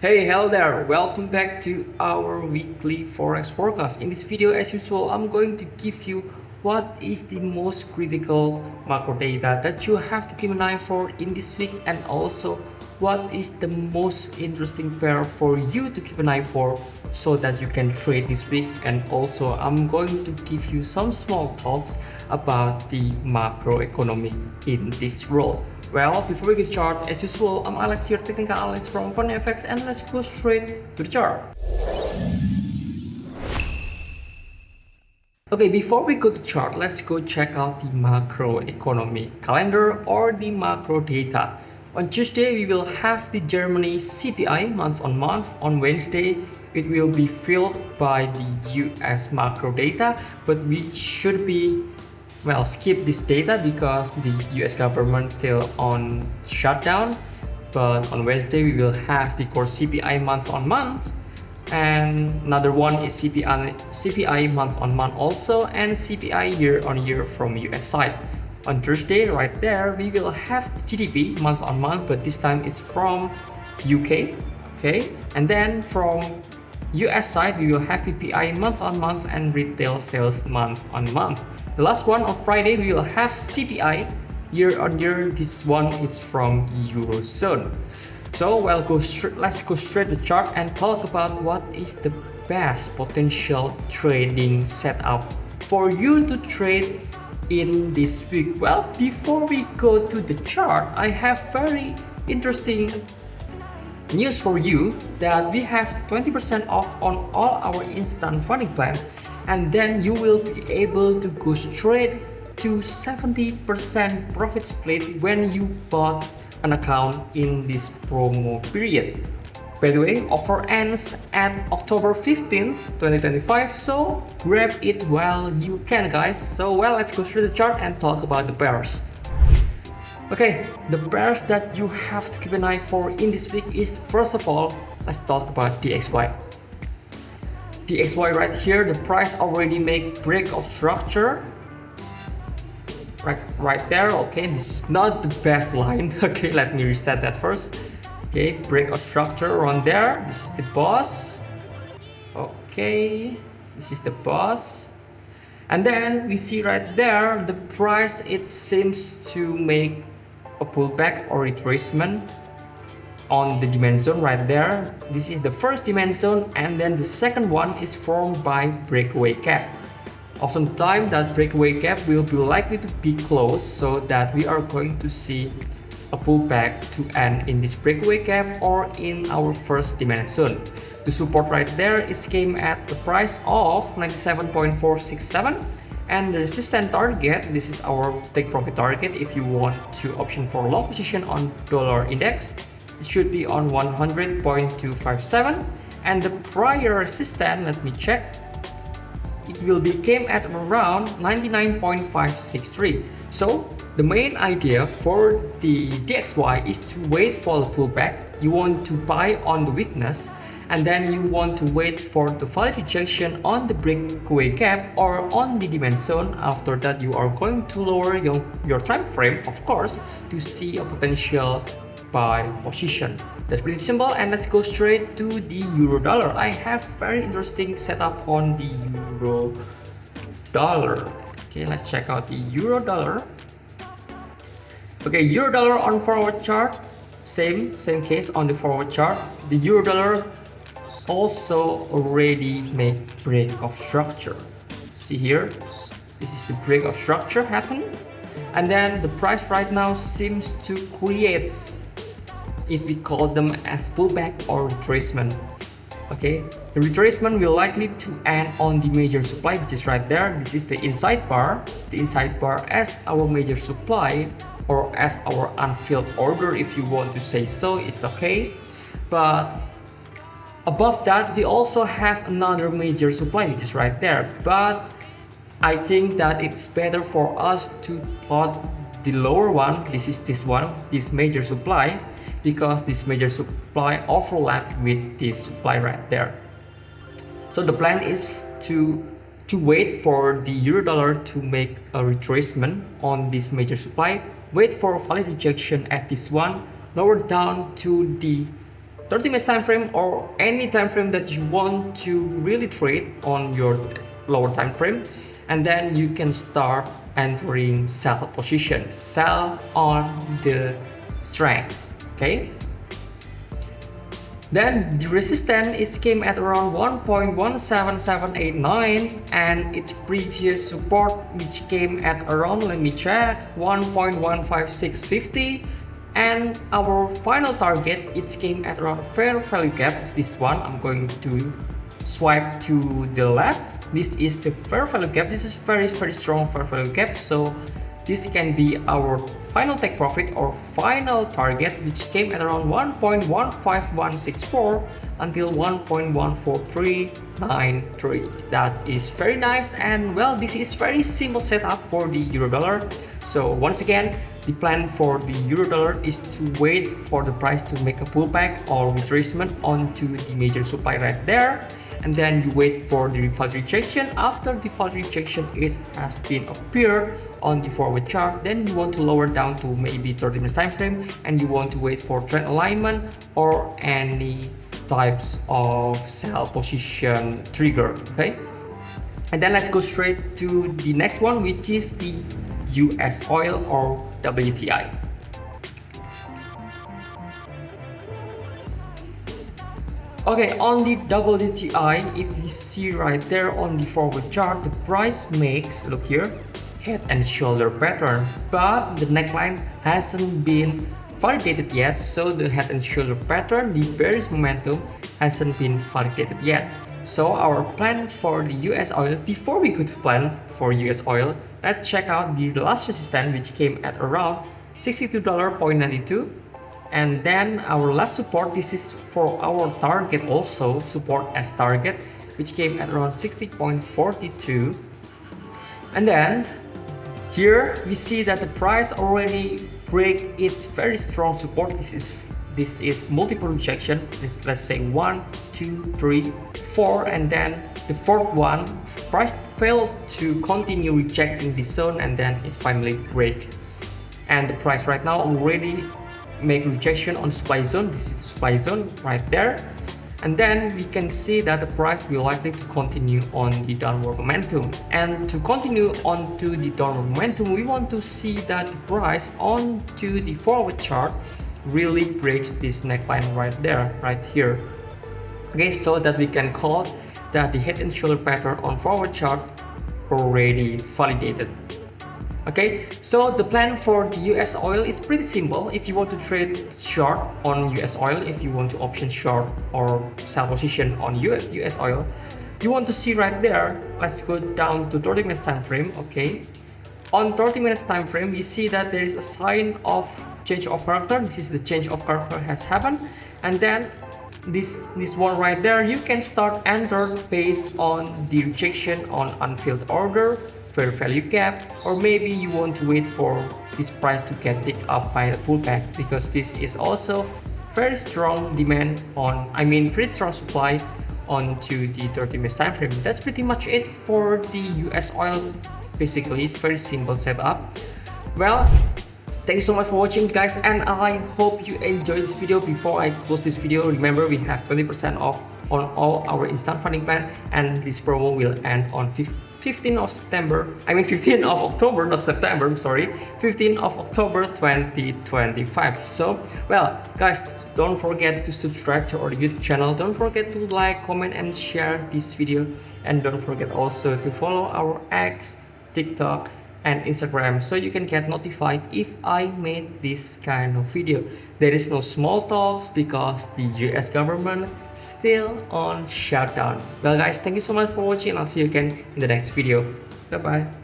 Hey, hello there. Welcome back to our weekly forex forecast. In this video, as usual, I'm going to give you what is the most critical macro data that you have to keep an eye for in this week, and also what is the most interesting pair for you to keep an eye for so that you can trade this week. And also I'm going to give you some small thoughts about the macro economy in this world. Well, before we get started, as usual, I'm Alex, your technical analyst from FunFX, and let's go straight to the chart. Okay, before we go to chart, let's go check out the macroeconomy calendar or the macro data. On Tuesday, we will have the Germany CPI month on month. On Wednesday, it will be filled by the US macro data, but we should be skip this data because the US government still on shutdown. But on Wednesday we will have the core CPI month on month, and another one is CPI month on month also, and CPI year on year from US side. On Thursday, right there, we will have GDP month on month, but this time it's from UK. Okay, and then from US side we will have PPI month on month and retail sales month on month. The last one on Friday we will have CPI year on year. This one is from Eurozone. So let's go straight to the chart and talk about what is the best potential trading setup for you to trade in this week. Well, before we go to the chart, I have very interesting news for you that we have 20% off on all our instant funding plan, and then you will be able to go straight to 70% profit split when you bought an account in this promo period. By the way, offer ends at October 15th, 2025, so grab it while you can, guys. So let's go through the chart and talk about the pairs. Okay, the pairs that you have to keep an eye for in this week is, first of all, let's talk about DXY. DXY right here, the price already make break of structure. Right there. Okay, this is not the best line. Okay, let me reset that first. Okay, break of structure around there. This is the boss. Okay, this is the boss. And then we see right there, the price, it seems to make a pullback or retracement on the demand zone right there. This is the first demand zone, and then the second one is formed by breakaway cap. Oftentimes that breakaway cap will be likely to be closed, so that we are going to see a pullback to end in this breakaway cap or in our first demand zone. The support right there, it came at the price of 97.467. And the resistance target, this is our take profit target if you want to option for long position on dollar index. It should be on 100.257. And the prior resistance, let me check, it will be came at around 99.563. So the main idea for the DXY is to wait for the pullback. You want to buy on the weakness, and then you want to wait for the valid rejection on the breakaway cap or on the demand zone. After that, you are going to lower your time frame, of course, to see a potential buy position. That's pretty simple. And let's go straight to the euro dollar. I have very interesting setup on the euro dollar. Okay, let's check out the euro dollar. Okay, euro dollar on forward chart, same case on the forward chart. The euro dollar also already make break of structure. See here, this is the break of structure happen, and then the price right now seems to create, if we call them as pullback or retracement. Okay, the retracement will likely to end on the major supply, which is right there. This is the inside bar as our major supply, or as our unfilled order, if you want to say so, it's okay. But above that, we also have another major supply, which is right there. But I think that it's better for us to plot the lower one. This is this one, this major supply, because this major supply overlap with this supply right there. So the plan is to wait for the euro dollar to make a retracement on this major supply, wait for a valid rejection at this one, lower down to the 30 minutes time frame or any time frame that you want to really trade on your lower time frame, and then you can start entering sell position, sell on the strength. Okay, then the resistance it came at around 1.17789, and its previous support which came at around, let me check, 1.15650, and our final target it came at around fair value gap of this one. I'm going to swipe to the left. This is the fair value gap. This is very strong fair value gap, so this can be our final take profit or final target, which came at around 1.15164 until 1.14393. That is very nice, and well, this is very simple setup for the euro dollar. So once again, the plan for the euro dollar is to wait for the price to make a pullback or retracement onto the major supply right there, and then you wait for the default rejection. After default rejection has been appeared on the forward chart, then you want to lower down to maybe 30 minutes time frame, and you want to wait for trend alignment or any types of sell position trigger. Okay, and then let's go straight to the next one, which is the US oil or WTI. Okay, on the WTI, if you see right there on the forward chart, the price makes, look here, head and shoulder pattern, but the neckline hasn't been validated yet. So the head and shoulder pattern, the bearish momentum, hasn't been validated yet. So our plan for the US oil, before we could plan for US oil, let's check out the last resistance, which came at around $62.92. And then our last support, this is for our target also, support as target, which came at around 60.42. And then here we see that the price already break its very strong support. This is multiple rejection. Let's say 1, 2, 3, 4, and then the fourth one, price failed to continue rejecting this zone, and then it finally break. And the price right now already make rejection on supply zone. This is the supply zone right there, and then we can see that the price will likely to continue on the downward momentum. And to continue on to the downward momentum, we want to see that the price onto the forward chart really breaks this neckline right there, right here. Okay, so that we can call that the head and shoulder pattern on forward chart already validated. Okay, so the plan for the US oil is pretty simple. If you want to trade short on US oil, if you want to option short or sell position on US oil, you want to see right there. Let's go down to 30 minutes time frame. Okay, on 30 minutes time frame, we see that there is a sign of change of character. This is the change of character has happened, and then this one right there, you can start enter based on the rejection on unfilled order, fair value gap, or maybe you want to wait for this price to get picked up by the pullback, because this is also very strong demand on, very strong supply onto the 30 minutes time frame. That's pretty much it for the US oil. Basically, it's very simple setup. Well, thank you so much for watching, guys, and I hope you enjoyed this video. Before I close this video, remember we have 20% off on all our instant funding plan, and this promo will end on 15th of September, 15th of October, not September, I'm sorry, 15th of October 2025. So, well, guys, don't forget to subscribe to our YouTube channel. Don't forget to like, comment, and share this video. And don't forget also to follow our X, TikTok, and Instagram, so you can get notified if I made this kind of video. There is no small talks because the US government still on shutdown. Well, guys, thank you so much for watching. I'll see you again in the next video. Bye bye.